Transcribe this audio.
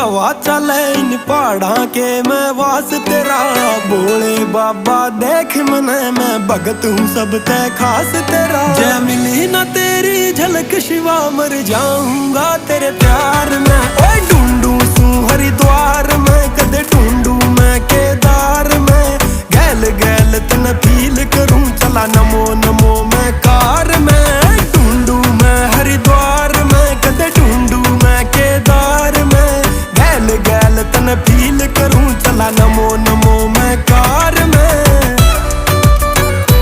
हवा चले इन पहाड़ा के मैं वास तेरा। बोले बाबा देख मने मैं भगत हूँ सब ते खास तेरा। जय मिली ना तेरी झलक शिवा मर जाऊंगा तेरे प्यार में। ओए